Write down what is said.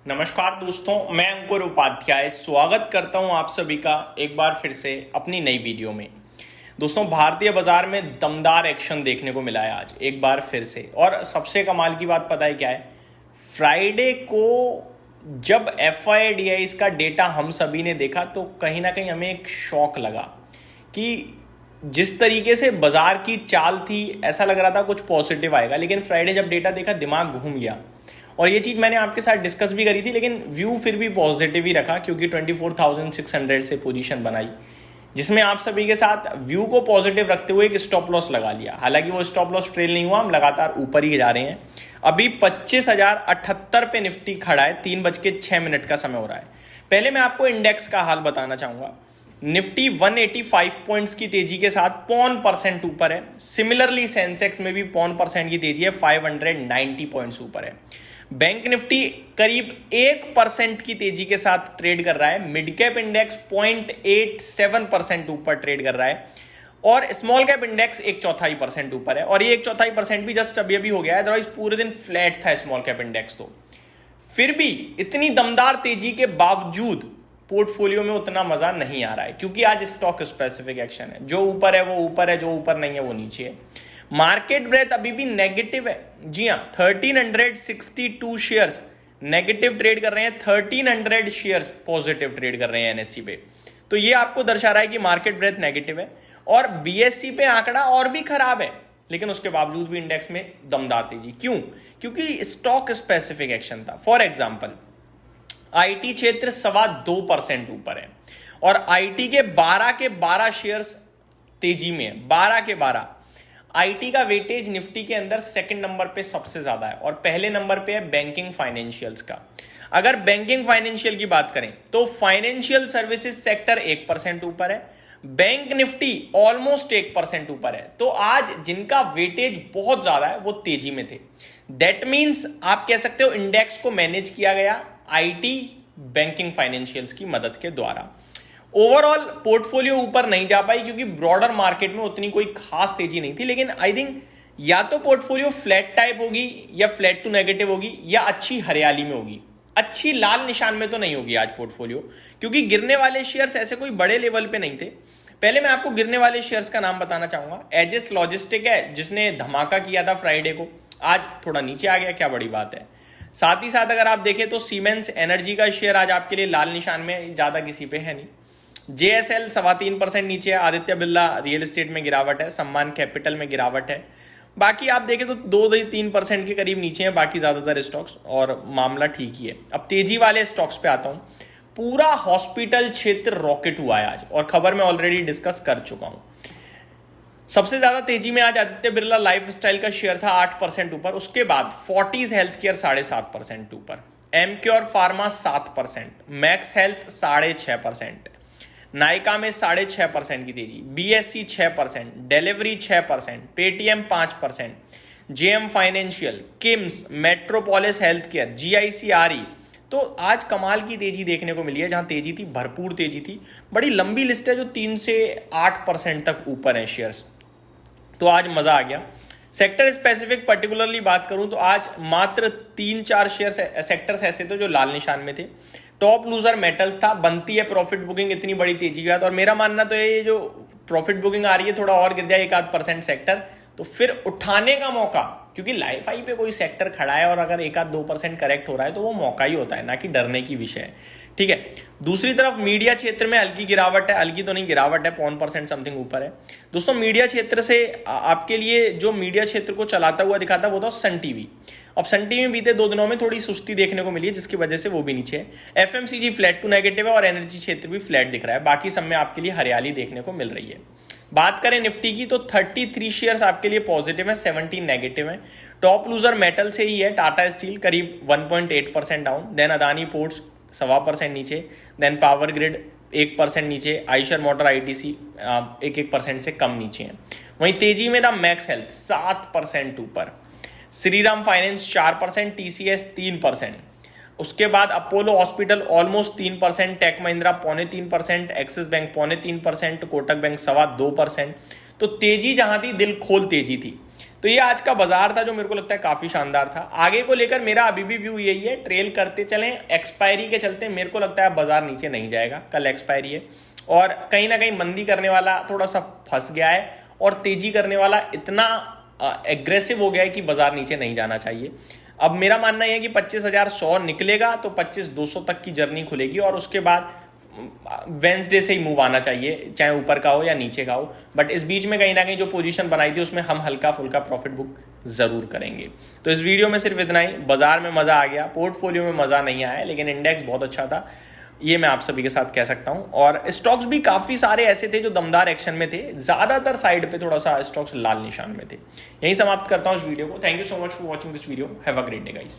नमस्कार दोस्तों, मैं अंकुर उपाध्याय स्वागत करता हूं आप सभी का एक बार फिर से अपनी नई वीडियो में। दोस्तों, भारतीय बाजार में दमदार एक्शन देखने को मिला है आज एक बार फिर से। और सबसे कमाल की बात पता है क्या है? फ्राइडे को जब FIDIs का डेटा हम सभी ने देखा तो कहीं ना कहीं हमें एक शॉक लगा कि जिस तरीके से बाजार की चाल थी ऐसा लग रहा था कुछ पॉजिटिव आएगा, लेकिन फ्राइडे जब डेटा देखा दिमाग घूम गया। और ये चीज़ मैंने आपके साथ डिस्कस भी करी थी, लेकिन व्यू फिर भी पॉजिटिव ही रखा क्योंकि 24,600 से पोजीशन बनाई, जिसमें आप सभी के साथ व्यू को पॉजिटिव रखते हुए एक स्टॉप लॉस लगा लिया। हालांकि वो स्टॉप लॉस ट्रेल नहीं हुआ, हम लगातार ऊपर ही जा रहे हैं। अभी 25,078 पे निफ्टी खड़ा है, 3:06 का समय हो रहा है। पहले मैं आपको इंडेक्स का हाल बताना चाहूंगा। निफ्टी 185 पॉइंट्स की तेजी के साथ 0.5% ऊपर है। सिमिलरली सेंसेक्स में भी 0.5% की तेजी है, 590 पॉइंट्स ऊपर है। बैंक निफ्टी करीब 1% की तेजी के साथ ट्रेड कर रहा है। मिड कैप इंडेक्स 0.87% ऊपर ट्रेड कर रहा है और स्मॉल कैप इंडेक्स 1/4% ऊपर है। और ये 1/4% भी जस्ट अभी अभी हो गया है, अदरवाइज पूरे दिन फ्लैट था स्मॉल कैप इंडेक्स। तो फिर भी इतनी दमदार तेजी के बावजूद पोर्टफोलियो में उतना मजा नहीं आ रहा है क्योंकि आज स्टॉक स्पेसिफिक एक्शन है। जो ऊपर है वो ऊपर है, जो ऊपर नहीं है वो नीचे है। मार्केट ब्रेथ अभी भी नेगेटिव है। जी हाँ, 1362 शेयर्स नेगेटिव ट्रेड कर रहे हैं, 1300 शेयर्स पॉजिटिव ट्रेड कर रहे हैं NSE पे। तो ये आपको दर्शा रहा है कि मार्केट ब्रेथ नेगेटिव है। और BSE पे आंकड़ा और भी खराब है, लेकिन उसके बावजूद भी इंडेक्स में दमदार तेजी। क्यों? क्योंकि स्टॉक स्पेसिफिक एक्शन था। फॉर एग्जाम्पल, IT क्षेत्र 2.25% ऊपर है और IT के 12 शेयर्स तेजी में है। 12 IT का वेटेज निफ्टी के अंदर सेकंड नंबर पे सबसे ज्यादा है और पहले नंबर पे है बैंकिंग फाइनेंशियल्स का। अगर बैंकिंग फाइनेंशियल की बात करें तो फाइनेंशियल सर्विसेज सेक्टर 1% ऊपर है, बैंक निफ्टी ऑलमोस्ट 1% ऊपर है। तो आज जिनका वेटेज बहुत ज्यादा है वो तेजी में थे। दैट मीन्स आप कह सकते हो इंडेक्स को मैनेज किया गया IT बैंकिंग फाइनेंशियल्स की मदद के द्वारा। ओवरऑल पोर्टफोलियो ऊपर नहीं जा पाई क्योंकि ब्रॉडर मार्केट में उतनी कोई खास तेजी नहीं थी। लेकिन आई थिंक या तो पोर्टफोलियो फ्लैट टाइप होगी या फ्लैट टू नेगेटिव होगी या अच्छी हरियाली में होगी। अच्छी लाल निशान में तो नहीं होगी आज पोर्टफोलियो, क्योंकि गिरने वाले शेयर्स ऐसे कोई बड़े लेवल पे नहीं थे। पहले मैं आपको गिरने वाले शेयर्स का नाम बताना चाहूंगा। एजिस लॉजिस्टिक है जिसने धमाका किया था फ्राइडे को, आज थोड़ा नीचे आ गया, क्या बड़ी बात है। साथ ही साथ अगर आप देखें तो सीमेंस एनर्जी का शेयर आज आपके लिए लाल निशान में, ज्यादा किसी पे है नहीं। JSL 3.25% नीचे है। आदित्य बिरला रियल एस्टेट में गिरावट है, सम्मान कैपिटल में गिरावट है। बाकी आप देखें तो 2-3% के करीब नीचे हैं बाकी ज्यादातर स्टॉक्स, और मामला ठीक ही है। अब तेजी वाले स्टॉक्स पे आता हूं। पूरा हॉस्पिटल क्षेत्र रॉकेट हुआ है आज, और खबर मैं ऑलरेडी डिस्कस कर चुका हूं। सबसे ज्यादा तेजी में आज आदित्य बिरला लाइफस्टाइल का शेयर था 8% ऊपर। उसके बाद फोर्टिस हेल्थ केयर 7.5% ऊपर, Emcure pharma 7%, max health 6.5%, Nykaa में 6.5% की तेजी, BSE 6%, delivery 6%, Paytm 5%, JM financial, KIMS, metropolis health care, GIC-RE। तो आज कमाल की तेजी देखने को मिली है। जहां तेजी थी, भरपूर तेजी थी। बड़ी लंबी लिस्ट है जो 3 से 8% तक ऊपर है शेयर्स। तो आज मजा आ गया। सेक्टर स्पेसिफिक पर्टिकुलरली बात करूं तो आज मात्र 3-4 शेयर सेक्टर्स ऐसे थे जो लाल निशान में थे। टॉप लूजर मेटल्स था। बनती है प्रॉफिट बुकिंग इतनी बड़ी तेजी के बाद, और मेरा मानना तो ये जो प्रॉफिट बुकिंग आ रही है थोड़ा और गिर जाए 1-8% सेक्टर, तो फिर उठाने का मौका, क्योंकि लाइफ हाई पे कोई सेक्टर खड़ा है और अगर 1-2% करेक्ट हो रहा है तो वो मौका ही होता है, ना कि डरने की विषय है। ठीक है। दूसरी तरफ मीडिया क्षेत्र में हल्की गिरावट है, हल्की तो नहीं गिरावट है, 0.5% समथिंग ऊपर है। दोस्तों, मीडिया क्षेत्र से आपके लिए जो मीडिया क्षेत्र को चलाता हुआ दिखाता वो था सन टीवी। अब सन टीवी में बीते 2 दिनों में थोड़ी सुस्ती देखने को मिली है, जिसकी वजह से वो भी नीचे है। FMCG फ्लैट टू नेगेटिव है और एनर्जी क्षेत्र भी फ्लैट दिख रहा है। बाकी सब में आपके लिए हरियाली देखने को मिल रही है। बात करें निफ्टी की तो 33 शेयर्स आपके लिए पॉजिटिव है, 17 नेगेटिव है। टॉप लूजर मेटल से ही है। टाटा स्टील करीब 1.8% डाउन, देन अदानी पोर्ट्स 1.25% नीचे, देन पावर ग्रिड 1% नीचे, आइशर मोटर ITC 1% से कम नीचे है। वहीं तेजी में था मैक्स हेल्थ 7% ऊपर, श्रीराम फाइनेंस 4%, TCS 3%। उसके बाद Apollo hospital almost 3%, Tech Mahindra 3.25%, Axis bank 3.25%, Kotak bank 2.25%। तो तेजी जहां थी दिल खोल तेजी थी। तो ये आज का बाजार था जो मेरे को लगता है काफी शानदार था। आगे को लेकर मेरा अभी भी व्यू यही है, ट्रेल करते चलें, एक्सपायरी के चलते मेरे को लगता है बाजार नीचे नहीं जाएगा, कल एक्सपायरी है और कहीं ना कहीं मंदी करने वाला थोड़ा सा फंस गया है और तेजी करने वाला इतना एग्रेसिव हो गया है कि बाजार नीचे नहीं जाना चाहिए। अब मेरा मानना यह है कि 25,100 निकलेगा तो 25,200 तक की जर्नी खुलेगी और उसके बाद वेंसडे से ही मूव आना चाहिए, चाहे ऊपर का हो या नीचे का हो। बट इस बीच में कहीं ना कहीं जो पोजीशन बनाई थी उसमें हम हल्का फुल्का प्रॉफिट बुक जरूर करेंगे। तो इस वीडियो में सिर्फ इतना ही। बाजार में मजा आ गया, पोर्टफोलियो में मजा नहीं आया, लेकिन इंडेक्स बहुत अच्छा था, ये मैं आप सभी के साथ कह सकता हूं। और स्टॉक्स भी काफी सारे ऐसे थे जो दमदार एक्शन में थे, ज्यादातर साइड पे थोड़ा सा स्टॉक्स लाल निशान में थे। यही समाप्त करता हूं इस वीडियो को। Thank you so much for watching this video. Have a great day guys.